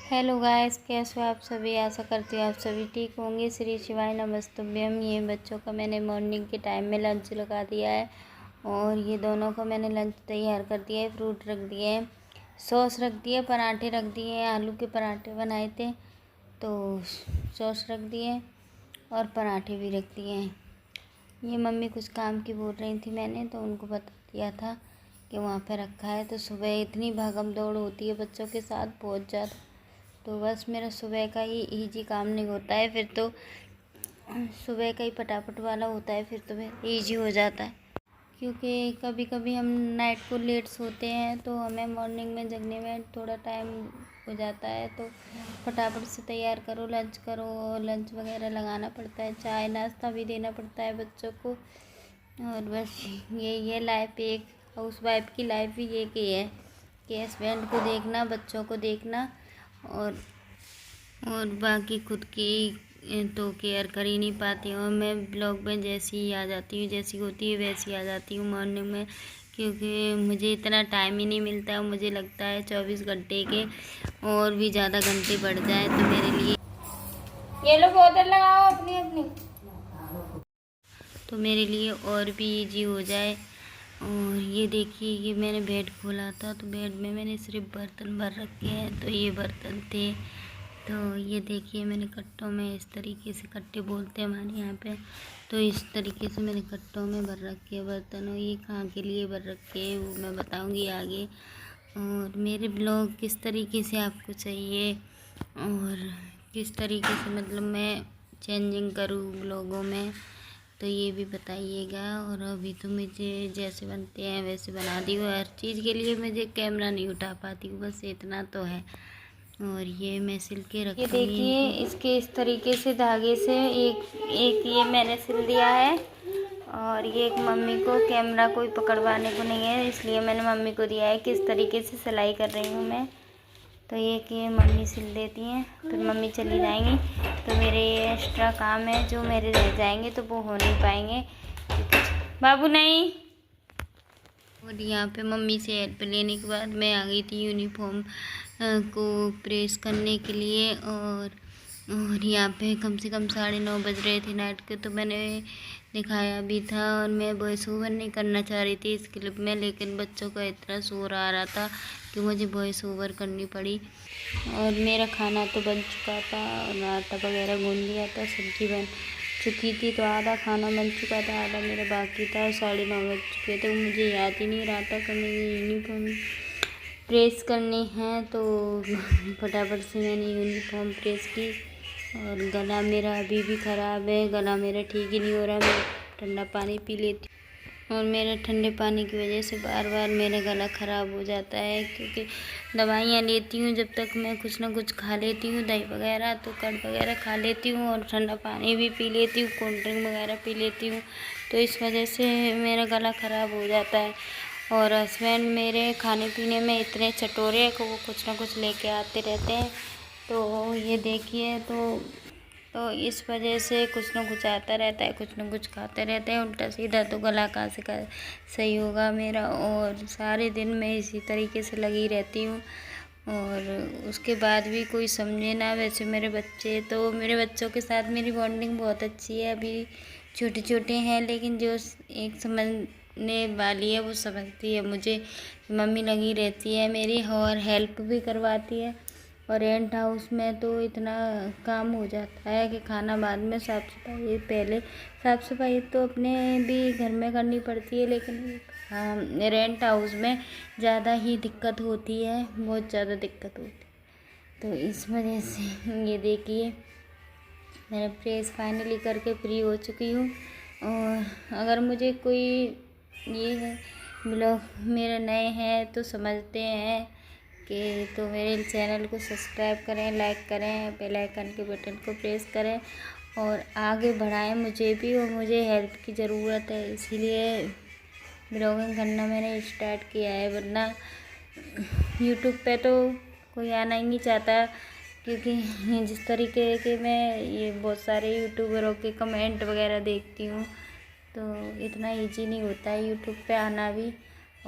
Hello guys, कैसे हो आप सभी। आशा करती हूँ आप सभी ठीक होंगे। श्री शिवाय नमस्तुभ्यम। ये बच्चों का मैंने मॉर्निंग के टाइम में लंच लगा दिया है और ये दोनों का मैंने लंच तैयार कर दिया है। फ्रूट रख दिए हैं, सॉस रख दिए, पराठे रख दिए हैं। आलू के पराठे बनाए थे तो सॉस रख दिए और पराठे भी रख दिए हैं। ये मम्मी कुछ काम की बोल रही थी, मैंने तो उनको बता दिया था कि वहाँ पे रखा है। तो सुबह इतनी भागम दौड़ होती है बच्चों के साथ, बहुत ज़्यादा। तो बस मेरा सुबह का ही ईजी काम नहीं होता है, फिर तो सुबह का ही फटाफट वाला होता है, फिर तो फिर ईजी हो जाता है। क्योंकि कभी कभी हम नाइट को लेट सोते हैं तो हमें मॉर्निंग में जगने में थोड़ा टाइम हो जाता है। तो फटाफट से तैयार करो, लंच करो, और लंच वगैरह लगाना पड़ता है, चाय नाश्ता भी देना पड़ता है बच्चों को। और बस ये लाइफ, एक हाउस वाइफ की लाइफ भी ये की है कि हस्बैंड को देखना, बच्चों को देखना और बाकी खुद की तो केयर कर ही नहीं पाती हूँ। मैं ब्लॉग में जैसी ही आ जाती हूँ, जैसी होती है वैसी आ जाती हूँ मॉर्निंग में, क्योंकि मुझे इतना टाइम ही नहीं मिलता है। मुझे लगता है 24 घंटे के और भी ज़्यादा घंटे बढ़ जाए तो मेरे लिए ये लो बोतल लगाओ अपनी अपनी, तो मेरे लिए और भी ईजी हो जाए। और ये देखिए, ये मैंने बेड खोला था तो बेड में मैंने सिर्फ बर्तन भर रखे हैं। तो ये बर्तन थे, तो ये देखिए मैंने कट्टों में, इस तरीके से कट्टे बोलते हैं हमारे यहाँ पे, तो इस तरीके से मैंने कट्टों में भर रखे हैं बर्तन। और ये कहाँ के लिए भर रखे हैं वो मैं बताऊँगी आगे। और मेरे ब्लॉग किस तरीके से आपको चाहिए और किस तरीके से मतलब मैं चेंजिंग करूँ ब्लॉगों में, तो ये भी बताइएगा। और अभी तो मुझे जैसे बनते हैं वैसे बना दी हूँ। हर चीज़ के लिए मुझे कैमरा नहीं उठा पाती हूँ, बस इतना तो है। और ये मैं सिल के रखी, ये देखिए इसके इस तरीके से धागे से एक ये मैंने सिल दिया है। और ये एक मम्मी को कैमरा कोई पकड़वाने को नहीं है, इसलिए मैंने मम्मी को दिया है कि इस तरीके से सिलाई कर रही हूँ मैं। तो ये मम्मी सिल देती हैं, फिर मम्मी चली जाएंगी तो मेरे ये एक्स्ट्रा काम है जो मेरे रह जाएंगे तो वो हो नहीं पाएंगे। बाबू नहीं। और यहाँ पे मम्मी से हेल्प लेने के बाद मैं आ गई थी यूनिफॉर्म को प्रेस करने के लिए। और यहाँ पे कम से कम 9:30 बज रहे थे नाइट के, तो मैंने दिखाया भी था। और मैं वॉइस ओवर नहीं करना चाह रही थी इस क्लिप में, लेकिन बच्चों का इतना शोर आ रहा था कि मुझे वॉइस ओवर करनी पड़ी। और मेरा खाना तो बन चुका था और आटा वगैरह गूंद लिया था, सब्जी बन चुकी थी, तो आधा खाना बन चुका था, आधा मेरा बाकी था। और 9:30 बज चुके थे, मुझे याद ही नहीं रहा था कि मेरी यूनिफॉर्म प्रेस करनी है। तो फटाफट से मैंने यूनिफॉर्म प्रेस की। और गला मेरा अभी भी ख़राब है, गला मेरा ठीक ही नहीं हो रहा। मैं ठंडा पानी पी लेती और मेरे ठंडे पानी की वजह से बार बार मेरा गला ख़राब हो जाता है, क्योंकि दवाइयाँ लेती हूँ। जब तक मैं कुछ ना कुछ खा लेती हूँ, दही वगैरह तो कर्ड वगैरह खा लेती हूँ और ठंडा पानी भी पी लेती हूँ, कोल्ड ड्रिंक वगैरह पी लेती हूँ, तो इस वजह से मेरा गला ख़राब हो जाता है। और हस्बैंड मेरे खाने पीने में इतने चटोरे हैं कि वो कुछ ना कुछ लेके आते रहते हैं। तो ये देखिए, तो इस वजह से कुछ ना कुछ आता रहता है, कुछ ना कुछ खाते रहते हैं उल्टा सीधा, तो गला कहाँ से सही होगा मेरा। और सारे दिन मैं इसी तरीके से लगी रहती हूँ और उसके बाद भी कोई समझे ना। वैसे मेरे बच्चों के साथ मेरी बॉन्डिंग बहुत अच्छी है। अभी छोटे छोटे हैं, लेकिन जो एक समझने वाली है वो समझती है मुझे। मम्मी लगी रहती है मेरी और हेल्प भी करवाती है। और रेंट हाउस में तो इतना काम हो जाता है कि खाना बाद में, साफ़ सफाई पहले। साफ़ सफाई तो अपने भी घर में करनी पड़ती है, लेकिन रेंट हाउस में ज़्यादा ही दिक्कत होती है, बहुत ज़्यादा दिक्कत होती है। तो इस वजह से ये देखिए मैंने प्रेस फाइनली करके फ्री हो चुकी हूँ। और अगर मुझे कोई ये ब्लॉग मेरे नए हैं तो समझते हैं कि तो मेरे चैनल को सब्सक्राइब करें, लाइक करें, बेल आइकन के बटन को प्रेस करें और आगे बढ़ाएं मुझे भी। और मुझे हेल्प की ज़रूरत है, इसीलिए ब्लॉगिंग करना मैंने स्टार्ट किया है, वरना यूट्यूब पे तो कोई आना ही नहीं चाहता। क्योंकि जिस तरीके के मैं ये बहुत सारे यूट्यूबरों के कमेंट वगैरह देखती हूँ, तो इतना इजी नहीं होता है यूट्यूब पे आना भी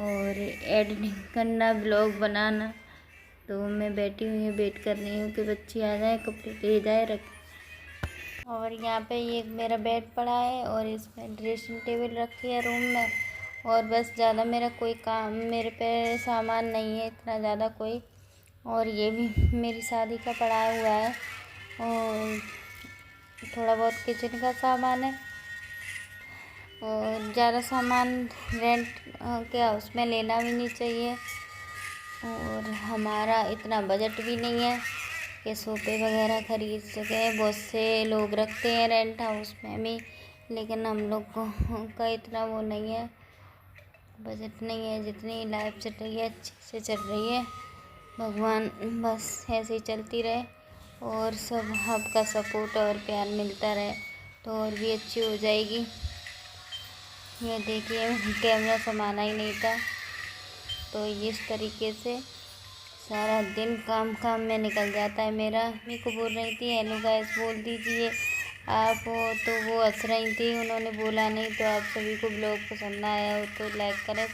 और एडिटिंग करना, ब्लॉग बनाना। तो मैं बैठी हुई हूँ, वेट कर रही हूँ कि बच्ची आ जाए, कपड़े ले जाए रख। और यहाँ पे ये मेरा बेड पड़ा है और इसमें ड्रेसिंग टेबल रखी है रूम में। और बस ज़्यादा मेरा कोई काम मेरे पे सामान नहीं है इतना ज़्यादा कोई। और ये भी मेरी शादी का पड़ा हुआ है और थोड़ा बहुत किचन का सामान है। और ज़्यादा सामान रेंट के हाउस में लेना भी नहीं चाहिए। और हमारा इतना बजट भी नहीं है कि सोफ़े वगैरह ख़रीद सकें। बहुत से लोग रखते हैं रेंट हाउस में भी, लेकिन हम लोग को का इतना वो नहीं है, बजट नहीं है। जितनी लाइफ चल रही है अच्छे से चल रही है। भगवान बस ऐसे ही चलती रहे और सब आपका सपोर्ट और प्यार मिलता रहे तो और भी अच्छी हो जाएगी। ये देखिए कैमरा समाना ही नहीं था, तो इस तरीके से सारा दिन काम में निकल जाता है मेरा। मम्मी को बोल रही थी हेलो गाइस बोल दीजिए आप हो, तो वो हंस रही थी। उन्होंने बोला नहीं। तो आप सभी को ब्लॉग पसंद आया हो तो लाइक करें।